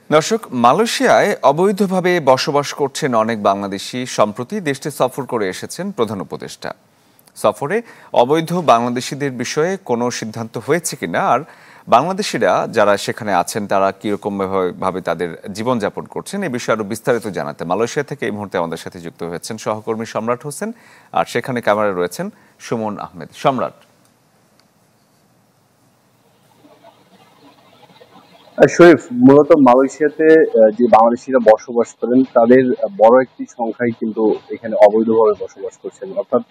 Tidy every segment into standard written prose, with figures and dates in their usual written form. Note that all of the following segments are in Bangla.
দর্শক, মালয়েশিয়ায় অবৈধভাবে বসবাস করছেন অনেক বাংলাদেশি। সম্প্রতি দেশটি সফর করে এসেছেন প্রধান উপদেষ্টা। সফরে অবৈধ বাংলাদেশিদের বিষয়ে কোনো সিদ্ধান্ত হয়েছে কিনা, আর বাংলাদেশিরা যারা সেখানে আছেন তারা কিরকম ভাবে তাদের জীবনযাপন করছেন, এই বিষয়ে আরো বিস্তারিত জানাতে মালয়েশিয়া থেকে এই মুহূর্তে আমাদের সাথে যুক্ত হয়েছেন সহকর্মী সম্রাট হোসেন, আর সেখানে ক্যামেরায় রয়েছেন সুমন আহমেদ। সম্রাট। শরীফ, মূলত মালয়েশিয়াতে যে বাংলাদেশিরা বসবাস করেন তাদের বড় একটি সংখ্যাই কিন্তু এখানে অবৈধভাবে বসবাস করছেন। অর্থাৎ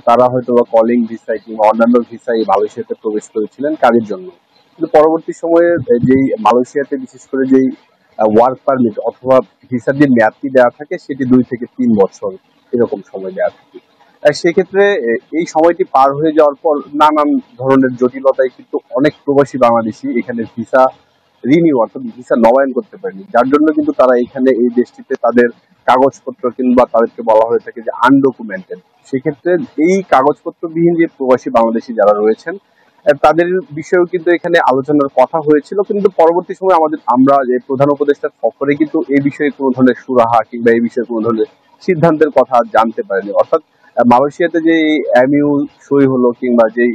তারা হয়তো বা কলিং ভিসায় কিংবা অন্যান্য ভিসায় মালয়েশিয়াতে প্রবেশ করেছিলেন কাজের জন্য, কিন্তু পরবর্তী সময়ে যেই মালয়েশিয়াতে বিশেষ করে যেই ওয়ার্ক পারমিট অথবা ভিসার যে মেয়াদটি দেওয়া থাকে সেটি 2 থেকে 3 বছর এরকম সময় দেওয়া থাকে। সেক্ষেত্রে এই সময়টি পার হয়ে যাওয়ার পর নানান ধরনের জটিলতায় কিন্তু অনেক প্রবাসী বাংলাদেশি এখানে ভিসা রিনিউ অর্থাৎ ভিসা নবায়ন করতে পারেনি, যার জন্য কিন্তু তারা এখানে এই দেশটিতে তাদের কাগজপত্র কিংবা তাদেরকে বলা হয়ে থাকে যে আনডকুমেন্টেড। সেক্ষেত্রে এই কাগজপত্রবিহীন যে প্রবাসী বাংলাদেশি যারা রয়েছেন তাদের বিষয়েও কিন্তু এখানে আলোচনার কথা হয়েছিল, কিন্তু পরবর্তী সময় আমরা যে প্রধান উপদেষ্টার সফরে কিন্তু এই বিষয়ে কোনো ধরনের সুরাহা কিংবা এই বিষয়ে কোনো ধরনের সিদ্ধান্তের কথা জানতে পারেনি। অর্থাৎ মালয়েশিয়াতে যে এমইউ সই হলো কিংবা যেই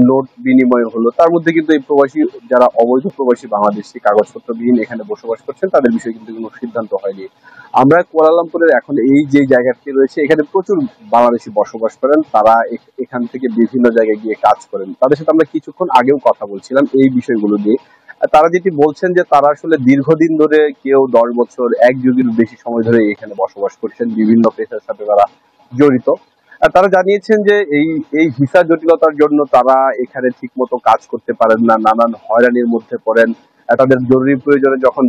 নোট বিনিময় হলো তার মধ্যে কিন্তু এই প্রবাসী যারা অবৈধ প্রবাসী বাংলাদেশি কাগজপত্রবিহীন এখানে বসবাস করছেন তাদের বিষয়ে কিন্তু কোনো সিদ্ধান্ত হয়নি। আমরা কুয়ালালামপুরের এখন এই যে জায়গাটি রয়েছে এখানে প্রচুর বাংলাদেশি বসবাস করেন, তারা এখান থেকে বিভিন্ন জায়গায় গিয়ে কাজ করেন। তাদের সাথে আমরা কিছুক্ষণ আগেও কথা বলছিলাম এই বিষয়গুলো নিয়ে। তারা যেটি বলছেন যে তারা আসলে দীর্ঘদিন ধরে, কেউ 10 বছর, 1 যুগের বেশি সময় ধরে এখানে বসবাস করছেন, বিভিন্ন পেশার সাথে তারা জড়িত। আর তারা জানিয়েছেন যে এই এই ভিসা জটিলতার জন্য তারা এখানে ঠিক মতো কাজ করতে পারেন না, নানান হয়রানির মধ্যে পড়েন। তাদের জরুরি প্রয়োজনে যখন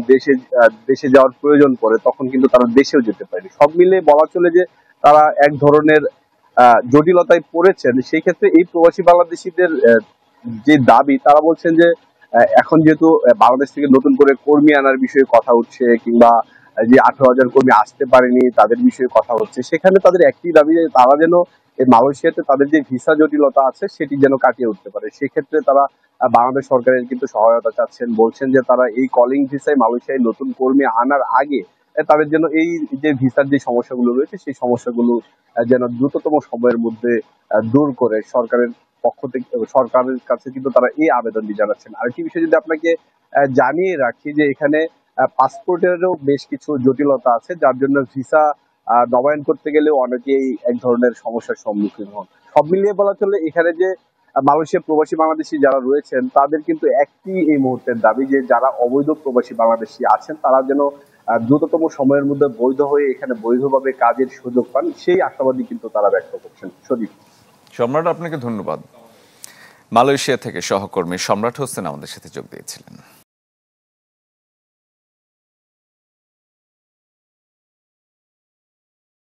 দেশে যাওয়ার প্রয়োজন পড়ে তখন কিন্তু তারা দেশেও যেতে পারেনি। সব মিলে বলা চলে যে তারা এক ধরনের জটিলতায় পড়েছেন। সেই ক্ষেত্রে এই প্রবাসী বাংলাদেশিদের যে দাবি, তারা বলছেন যে এখন যেহেতু বাংলাদেশ থেকে নতুন করে কর্মী আনার বিষয়ে কথা উঠছে কিংবা যে 18,000 কর্মী আসতে পারেনি তাদের বিষয়ে কথা হচ্ছে, সেখানে তাদের একটি দাবি যে তারা যেন এই মালয়েশিয়াতে তাদের যে ভিসা জটিলতা আছে সেটি যেন কাটিয়ে উঠতে পারে। সেক্ষেত্রে তারা বাংলাদেশ সরকারের কিন্তু সহায়তা চাচ্ছেন, বলছেন যে তারা এই কলিং ভিসায় মালয়েশিয়ায় নতুন কর্মী আনার আগে তাদের যেন এই যে ভিসার যে সমস্যাগুলো রয়েছে সেই সমস্যাগুলো যেন দ্রুততম সময়ের মধ্যে দূর করে সরকারের পক্ষ থেকে সরকারের কাছে কিন্তু তারা এই আবেদনটি জানাচ্ছেন। আরেকটি বিষয় যদি আপনাকে জানিয়ে রাখি যে এখানে পাসপোর্টেরও বেশ কিছু জটিলতা আছে, যার জন্য ভিসা নবায়ন করতে গেলেও অনেকেই এক ধরনের সমস্যার সম্মুখীন হন। সব মিলিয়ে বলা চলে এখানে যে মালয়েশিয়া প্রবাসী বাংলাদেশি যারা রয়েছেন তাদের কিন্তু একটি এই মুহূর্তের দাবি যে যারা অবৈধ প্রবাসী বাংলাদেশি আছেন তারা যেন দ্রুততম সময়ের মধ্যে বৈধ হয়ে এখানে বৈধভাবে কাজের সুযোগ পান, সেই আশাবাদী কিন্তু তারা ব্যক্ত করছেন। শরীফ। সম্রাট, আপনাকে ধন্যবাদ। মালয়েশিয়া থেকে সহকর্মী সম্রাট হোসেন আমাদের সাথে যোগ দিয়েছিলেন।